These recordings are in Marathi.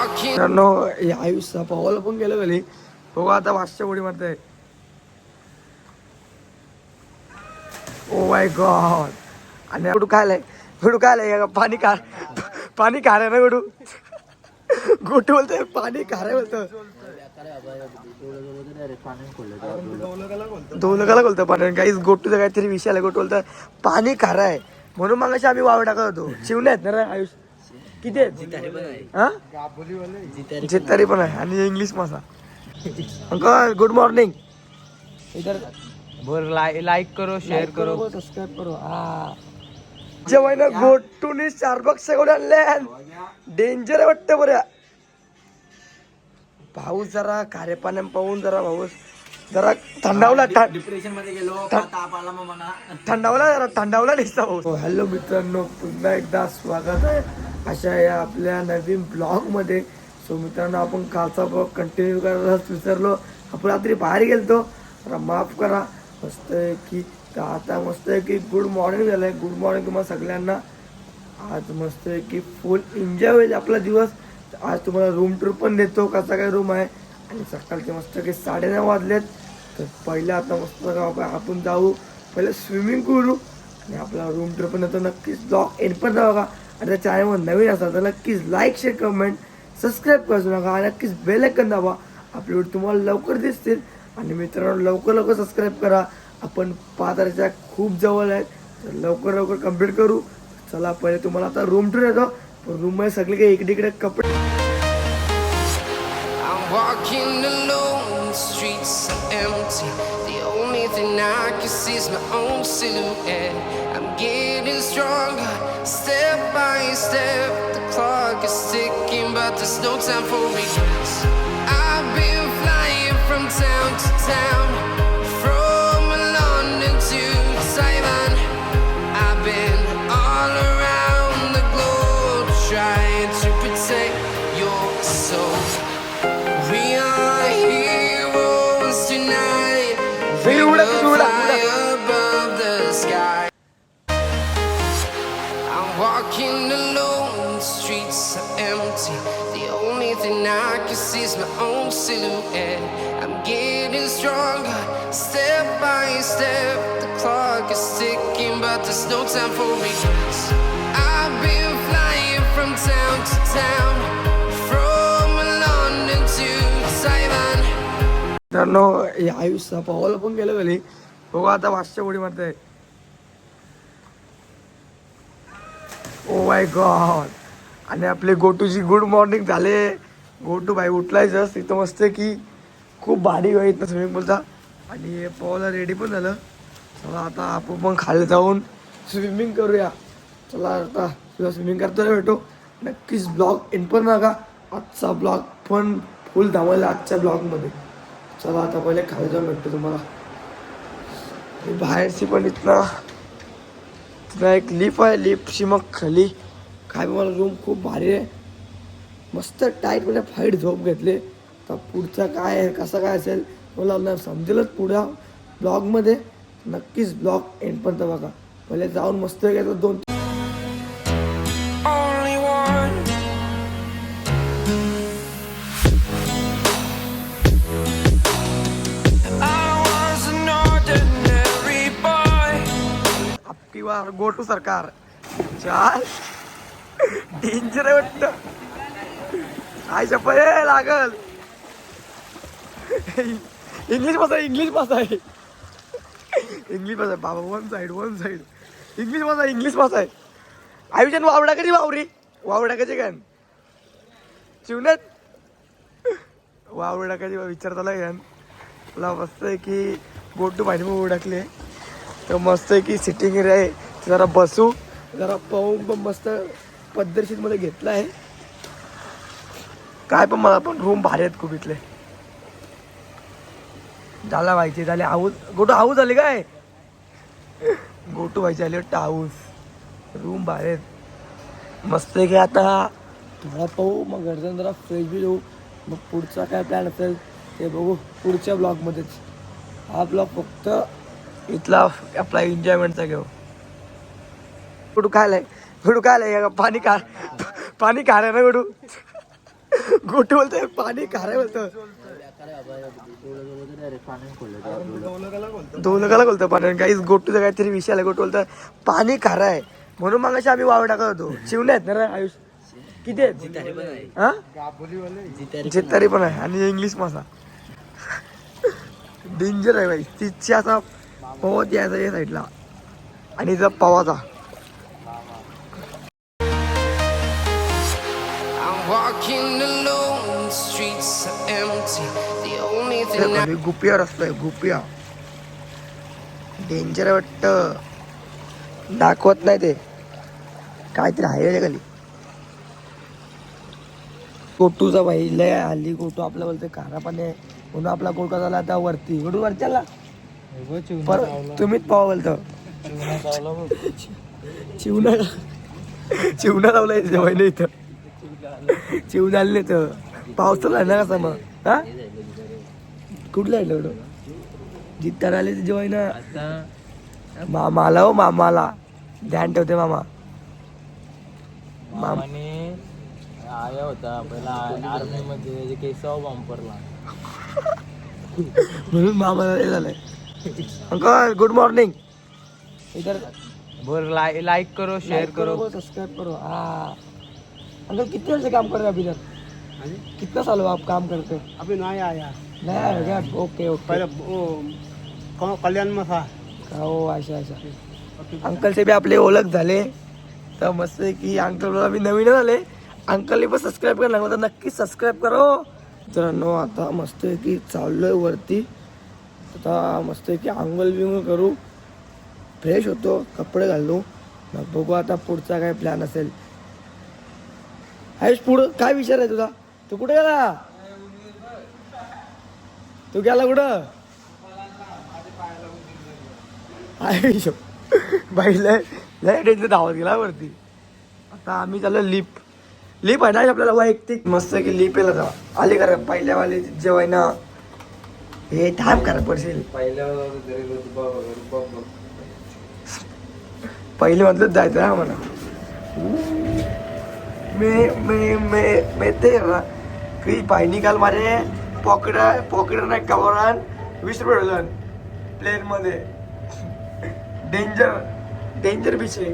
मित्रांनो आयुष्य पावाला पण गेलं गेली बघू आता वाजच्या उडी मारताय. Oh my God. आणि गुडू खायलाय पाणी खा रहा ना गुडू. गोटू बोलतोय पाणी खा रहा बोलतो. दोलगाला बोलतो पाणी. काहीच गोटूचा काहीतरी विषय आला. गोटू बोलतो पाणी खा रहा है म्हणून मग आम्ही वावर टाकत होतो. शिवणे आहेत ना आयुष किती आहेत हा जितारी पण आहे आणि इंग्लिश मासा. Uncle good morning. इधर लाइक करो शेयर करो सब्सक्राइब करो. जेव्हा गोटूने स्टारबक्स सगळे आणले डेंजर आहे वाटतं बऱ्या. पाऊस जरा खारे पाण्या पाहून जरा पाऊस जरा थंडावला. डिप्रेशन मध्ये गेलो थंडावला दिसता पाऊस. हॅलो मित्रांनो, पुन्हा एकदा स्वागत आहे अशा या आपल्या नवीन ब्लॉग मध्ये. सो मित्रांनो, आपण कालचा ब्लॉग कंटिन्यू करायला विसरलो. आपण रात्री बाहेर गेलतो, माफ करा. मस्त आहे की आता मस्त आहे की गुड मॉर्निंग झालंय. गुड मॉर्निंग तुम्हाला सगळ्यांना. आज मस्त आहे की फुल एन्जॉय होईल आपला दिवस. आज तुम्हाला रूम टूर पण देतो कसा काय रूम आहे. आणि सकाळचे मस्त की 9:30 वाजलेत. तर पहिले आता मस्त आपण जाऊ पहिले स्विमिंग करू आणि आपला रूम टूर पण देतो. नक्कीच ब्लॉग एंड पण जाऊ का. आणि त्या चॅनलवर नवीन असाल तर नक्कीच लाईक शेअर कमेंट सबस्क्राईब करू नका. आणि नक्कीच बेल आयकॉन दाबा. आपले व्हिडिओ तुम्हाला लवकर दिसतील. आणि मित्रांनो, लवकर सबस्क्राईब करा. आपण 5 तारखेच्या खूप जवळ आहेत, तर लवकर कंप्लीट करू. चला पहिले तुम्हाला आता रूम टूर येतो. पण रूम मध्ये सगळे काही इकडे कपडे. Walking alone, the streets are empty. The only thing I can see is my own silhouette. I'm getting stronger, step by step. The clock is ticking, but there's no time for regrets. I've been flying from town to town, from London to Taiwan. I've been all around the globe, trying to protect your soul. We are heroes tonight. We will fly above the sky. I'm walking alone, the streets are empty. The only thing I can see is my own silhouette. I'm getting stronger, step by step. The clock is ticking, but there's no time for regrets. I've been flying from town to town, from London to Taiwan. मित्रांनो, आयुष्य पावाला पण गेलं गेली बघू आता वाजच्या उडी मारताय. Oh my God. आणि आपले गोटूची गुड मॉर्निंग झाले. गोटू भाई उठलायच तिथं मस्त की खूप भारी होईल ना स्विमिंग पूलचा. आणि पावाला रेडी पण झालं. चला आता आपण पण खाली जाऊन स्विमिंग करूया. चला आता तुला स्विमिंग करताना भेटो. नक्कीच ब्लॉग एंड पण नका. आजचा ब्लॉग पण फुल धावायला आजच्या ब्लॉगमध्ये. चला आता पहिले खाली जाऊन भेटतो तुम्हाला. बाहेरची पण इथं एक लिफ्ट आहे. लिफ्टची मग खाली काय मला रूम खूप भारी आहे. मस्त टाईटमध्ये फाईट झोप घेतले. तर पुढचा काय आहे कसं काय असेल मला ना समजेलच पुढ्या ब्लॉगमध्ये. नक्कीच ब्लॉग एंड पण तर बघा. पहिले जाऊन मस्त घेतो 2 गो टू सरकार. चाल डेंजर आहे वाटतं. काय चप्पल लागल. इंग्लिश भाषा आहे बाबा. वन साइड इंग्लिश भाषा आहे. आयुष्यात वावडाकाची गण चिवण्यात वावडाकाची विचारताला गण. मला मस्त आहे की गोटू माहिती मग ओळखले. तर मस्त आहे की सिटिंग एरिया आहे. जरा बसू जरा पाहून पण मस्त पद्धतशीर मध्ये घेतला आहे. काय पण मला पण रूम भारी आहेत खूप इथले. झाला व्हायचे झाले हाऊस. हाऊस झाले काय गोटू व्हायचे आले वाटतं हाऊस. रूम भारी आहेत मस्त आहे की. आता थोडा पाहू मग घरचं जरा फ्रेश बी जाऊ. मग पुढचा काय प्लॅन असेल ते बघू पुढच्या ब्लॉगमध्येच. हा ब्लॉग फक्त इथला आपला एन्जॉयमेंटचा घेऊ. गुडू खायलाय पाणी खा रहा ना गुडू. गोटू बोलतोय पाणी खारे बोलतो दोन लोकांना बोलतो पाणी काही गोटूचा काहीतरी विषय आला गोटू बोलतो पाणी खारा आहे म्हणून मग आम्ही वावर टाकत होतो शिवणे आहेत ना रे आयुष किती आहेत हा जितारी पण आहे आणि इंग्लिश मासा डेंजर आहे भाई तिची असा पवत यायचा या साईडला आणि जर पवाचा Walking alone, streets are empty. The only thing I गुपिया रस्ता आहे गुपिया डेंजर आहे वाटत दाखवत नाही ते काहीतरी आहे खाली गोटूचा भाई लय हल्ली गोटू आपला बोलतोय खारा पण आहे म्हणून आपला गोटा झाला आता वरती गोटू वरती आला तुम्हीच पावा बोलतो चिवणा लावलाय जेवायला इथं चिवण आले तर पाऊस तर ना कसा मग हा कुठला आहे एवढं जित्तर आले तर जेवायला मामाला हो मामाला ध्यान ठेवते मामा मामाने आया होता पहिला आर्मी मध्ये केसाव बॉम्बरला म्हणून मामाला हे झालंय अंकल गुड मॉर्निंग इधर बोर लाइक करो शेयर करो सब्सक्राइब करो हाँ अंकल कितने साल से काम कर रहे हैं अभी तक कितना साल हुआ आप काम करते अभी नया आया नया है क्या ओके ओके पहले वो कल्याण में था हो अच्छा अच्छा अंकल से भी आपले ओळख झाले तर मस्त आहे की अंकल आम्ही नवीन झाले अंकलने पण सबस्क्राईब करायला लागलं तर नक्की सबस्क्राईब करो मित्रांनो आता मस्त आहे की चाललोय वरती आता मस्त आहे की आंघोळ बिंघोळ करू फ्रेश होतो कपडे घालू मग बघू आता पुढचा काय प्लॅन असेल आयुष पुढं काय विचार आहे तुझा तू कुठे गेला तू गेला कुठं आयुष बाई लय लय डेंजर धावत गेला वरती आता आम्ही चाललो लिप आहे ना आपल्याला वैयक्तिक मस्त की लिप यायला जा आली करा पहिल्यावाले जेवाय ना हे थांब करा पडशील पहिले म्हटलं जायचं हा म्हणा मैं ते की पाय निकाल माझे पॉकेट नाही कवरान 20 रुपये डझन प्लेन मध्ये डेंजर बीच आहे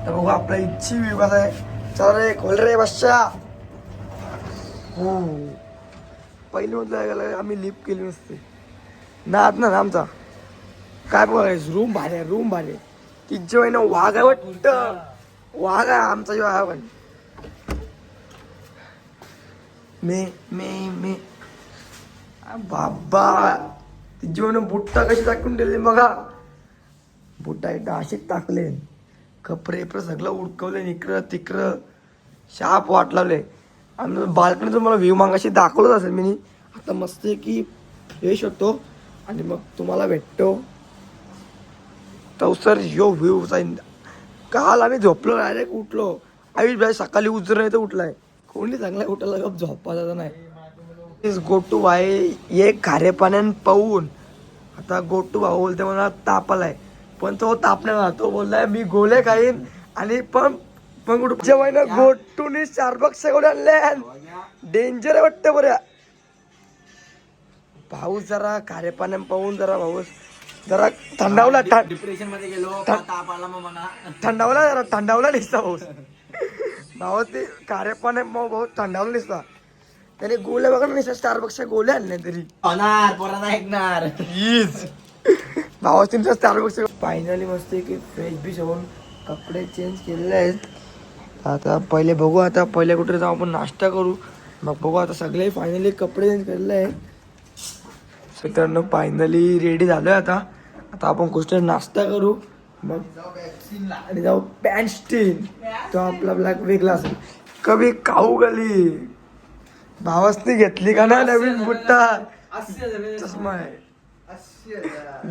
तर बघू आपला इच्छी व्ह्यू कसा आहे चला रे खोल रे बश्या हो पहिले म्हटलं आम्ही लिफ्ट केली नसते ना आत ना आमचा काय बघायचं रूम भारी तिच्या वेळी ना वाघ आहे वाटत वाघ आहे आमचा जेव्हा आहे पण मे बाबा तिच्या वेळी बुट्टा कशी टाकून दिली बघा बुट्टा एकदा असेच टाकले कपडे सगळं उडकवले इकडं तिकडं शाप वाट लावले आणि बाल्कनी तुम्हाला व्ह्यू मागाशी दाखवलंच असेल मी आता मस्त आहे की फ्रेश होतो आणि मग तुम्हाला भेटतो तो सर यो व्ह्यू काल आम्ही झोपलो डायरेक्ट उठलो आयुष भाई सकाळी उजर नाही तर उठलाय कोणी चांगला उठायला गप झोपायचा नाही गोटू भाई एक खारे पाण्यान पाहून आता गोटू भाऊ बोलते मला ताप आलाय पण तो ताप नाही तो बोललाय मी गोले खाईन आणि पण जेव्हा ना गोटूने स्टारबक्स गोळे आणले डेंजर आहे वाटतं बऱ्या भाऊ जरा खारे पाण्यान पाहून जरा भाऊ जरा थंडावला डिप्रेशन मध्ये गेलो ताप आला मग मला थंडावला दिसता भाऊ भाऊ ते खारे पाण्या भाऊ थंडावला दिसता त्याने गोल्या बघा ना स्टारबक्सच्या गोल्या आणल्या तरी ऐकणार भावा तुमचा स्टारबक्स फायनली मस्त की फ्रेश बीच होऊन कपडे चेंज केलेले आहेत आता पहिले बघू आता पहिले कुठे जाऊ आपण नाश्ता करू मग बघू आता सगळे फायनली कपडे चेंज केलेले आहेत मित्रांनो फायनली रेडी झालोय आता आपण कुठे नाश्ता करू मग आणि जाऊ पॅन्ट स्टीन तो आपला ब्लॅक वेगळा असेल कभी काऊ गली भावासनी घेतली का ना नवीन बुट्टा चष्मा आहे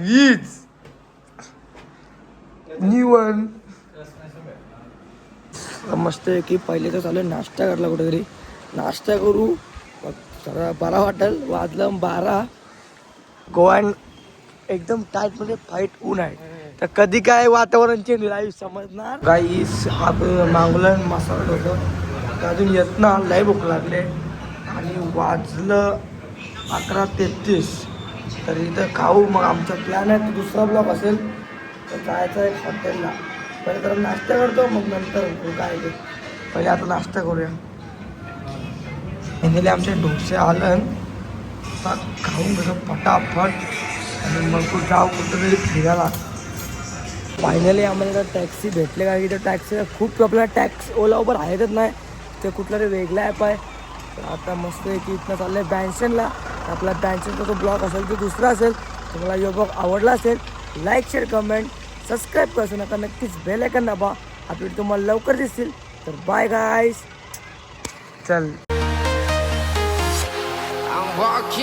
हीच न्यूवन मस्त आहे की पहिले तर चालू नाश्ता करला कुठेतरी नाश्ता करू मग जरा बरा वाटेल वाजलं 12 गोवान एकदम टाईट मध्ये फाईट ऊन आहे तर कधी काय वातावरण चेंज होईल समजणार गाईस आपण मागवलं मसाला होतं अजून येत ना, लय भूक लागले आणि वाजलं 11:33. तर इथं खाऊ. मग आमचा प्लॅन आहे तो दुसरा ब्लॉग असेल तर जायचं आहे हॉटेलला. पहिले तर नाश्ता करतो, मग नंतर काय ते. पहिले आता नाश्ता करूया. इथे आमचे डोसे आलं, आता खाऊन कसं पटापट आणि मग तू जाऊ कुठंतरी फिरायला. फायनली आम्हाला टॅक्सी भेटले, कारण की त्या टॅक्सी खूप आपल्याला टॅक्स ओला उबर आहेतच नाही, ते कुठला तरी वेगळा ॲप आहे. तर आता मस्त आहे की इथनं चाललं आहे बँशनला. आपला बँशनचा जो ब्लॉग असेल तो दुसरा असेल. तुम्हाला यो ब्लॉग आवडला असेल लाईक शेअर कमेंट सबस्क्राईब करू नका. नक्कीच बेल आयकॉन दाबा. अपडेट तुम्हाला लवकर दिसतील. तर बाय गाईस. चल. I'm walking